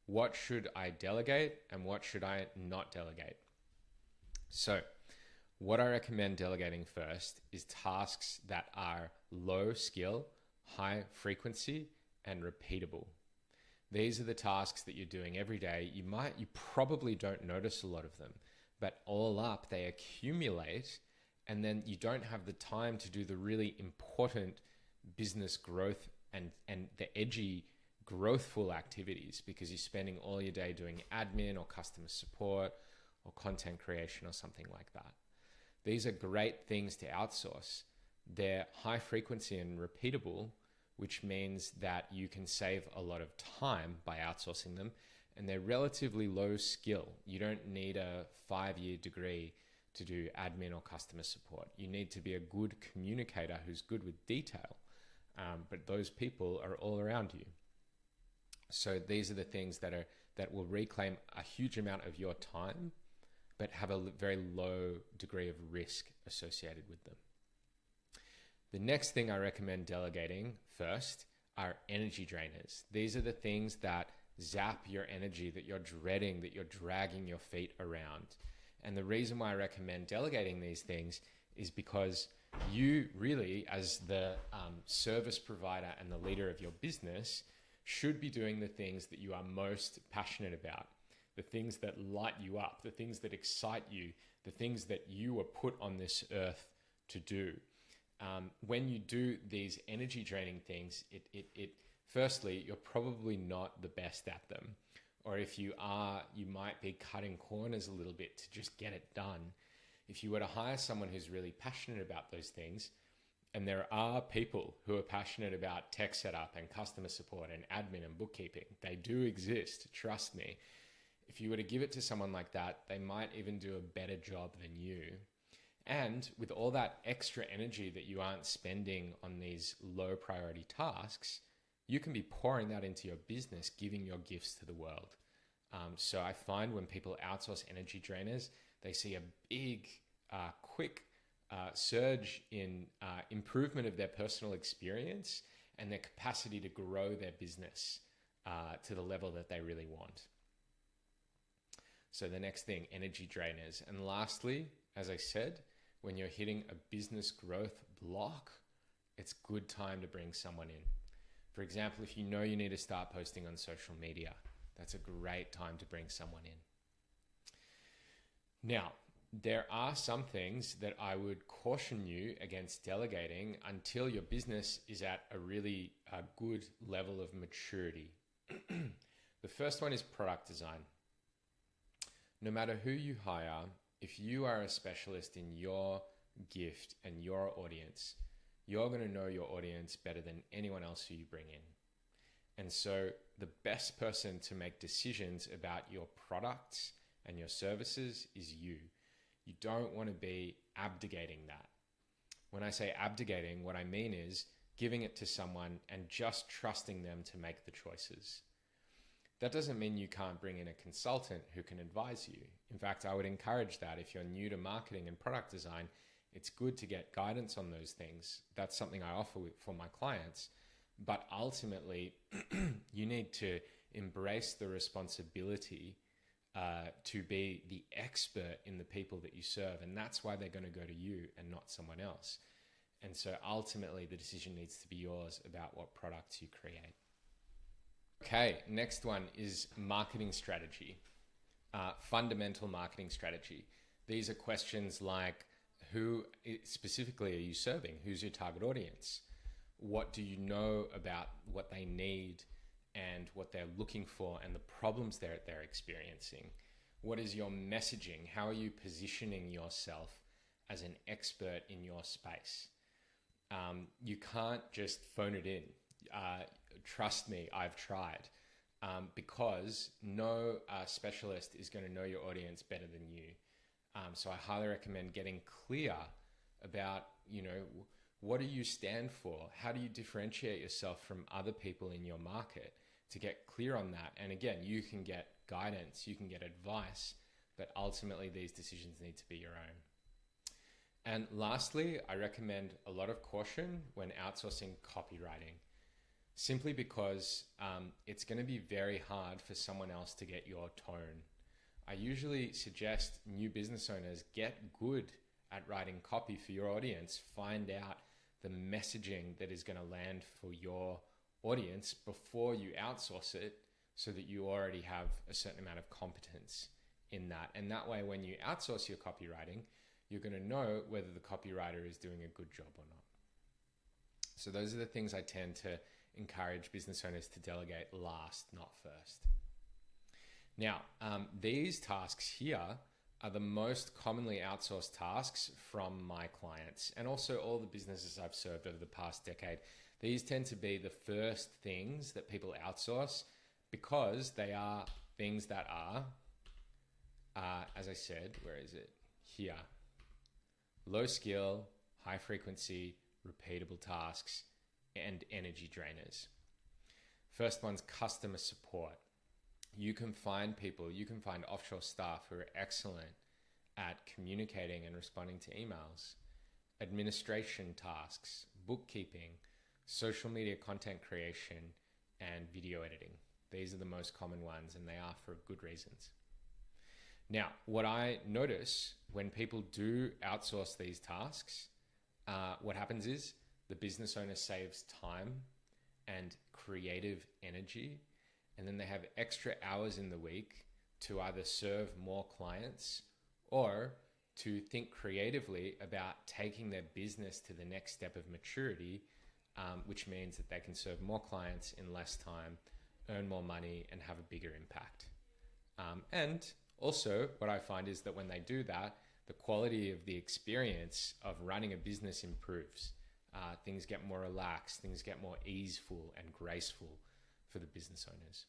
what should I delegate and what should I not delegate? So, what I recommend delegating first is tasks that are low skill, high frequency, and repeatable. These are the tasks that you're doing every day. You probably don't notice a lot of them, but all up they accumulate, and then you don't have the time to do the really important business growth and the edgy growthful activities because you're spending all your day doing admin or customer support or content creation or something like that. These are great things to outsource. They're high frequency and repeatable, which means that you can save a lot of time by outsourcing them, and they're relatively low skill. You don't need a 5-year degree to do admin or customer support. You need to be a good communicator who's good with detail, but those people are all around you. So these are the things that will reclaim a huge amount of your time, but have a very low degree of risk associated with them. The next thing I recommend delegating first are energy drainers. These are the things that zap your energy, that you're dreading, that you're dragging your feet around. And the reason why I recommend delegating these things is because you really, as the service provider and the leader of your business, should be doing the things that you are most passionate about, the things that light you up, the things that excite you, the things that you were put on this earth to do. When you do these energy draining things, firstly, you're probably not the best at them. Or if you are, you might be cutting corners a little bit to just get it done. If you were to hire someone who's really passionate about those things, and there are people who are passionate about tech setup and customer support and admin and bookkeeping, they do exist, trust me. If you were to give it to someone like that, they might even do a better job than you. And with all that extra energy that you aren't spending on these low priority tasks, you can be pouring that into your business, giving your gifts to the world. So I find when people outsource energy drainers, they see a big, quick surge in improvement of their personal experience and their capacity to grow their business to the level that they really want. So the next thing, energy drainers. And lastly, as I said, when you're hitting a business growth block, it's good time to bring someone in. For example, if you know you need to start posting on social media, that's a great time to bring someone in. Now, there are some things that I would caution you against delegating until your business is at a really good level of maturity. The first one is product design. No matter who you hire, if you are a specialist in your gift and your audience, you're going to know your audience better than anyone else who you bring in. And so the best person to make decisions about your products and your services is you. You don't want to be abdicating that. When I say abdicating, what I mean is giving it to someone and just trusting them to make the choices. That doesn't mean you can't bring in a consultant who can advise you. In fact, I would encourage that. If you're new to marketing and product design, it's good to get guidance on those things. That's something I offer for my clients. But ultimately, you need to embrace the responsibility to be the expert in the people that you serve. And that's why they're going to go to you and not someone else. And so ultimately, the decision needs to be yours about what products you create. Okay, next one is marketing strategy, fundamental marketing strategy. These are questions like, who specifically are you serving? Who's your target audience? What do you know about what they need and what they're looking for and the problems they're experiencing? What is your messaging? How are you positioning yourself as an expert in your space? You can't just phone it in. Trust me, I've tried, because no specialist is going to know your audience better than you. So I highly recommend getting clear about, what do you stand for? How do you differentiate yourself from other people in your market? To get clear on that. And again, you can get guidance, you can get advice, but ultimately these decisions need to be your own. And lastly, I recommend a lot of caution when outsourcing copywriting. simply because it's going to be very hard for someone else to get your tone. I usually suggest new business owners get good at writing copy for your audience. Find out the messaging that is going to land for your audience before you outsource it, so that you already have a certain amount of competence in that. And that way, when you outsource your copywriting, you're going to know whether the copywriter is doing a good job or not. So those are the things I tend to encourage business owners to delegate last, not first. Now, these tasks here are the most commonly outsourced tasks from my clients, and also all the businesses I've served over the past decade. These tend to be the first things that people outsource, because they are things that are, as I said, where is it? Here. Low skill, high frequency, repeatable tasks, and energy drainers. First one's customer support. You can find people, you can find offshore staff who are excellent at communicating and responding to emails, administration tasks, bookkeeping, social media content creation, and video editing. These are the most common ones, and they are for good reasons. Now, what I notice when people do outsource these tasks, what happens is the business owner saves time and creative energy, and then they have extra hours in the week to either serve more clients or to think creatively about taking their business to the next step of maturity, which means that they can serve more clients in less time, earn more money, and have a bigger impact. And also, what I find is that when they do that, the quality of the experience of running a business improves. Things get more relaxed, things get more easeful and graceful for the business owners.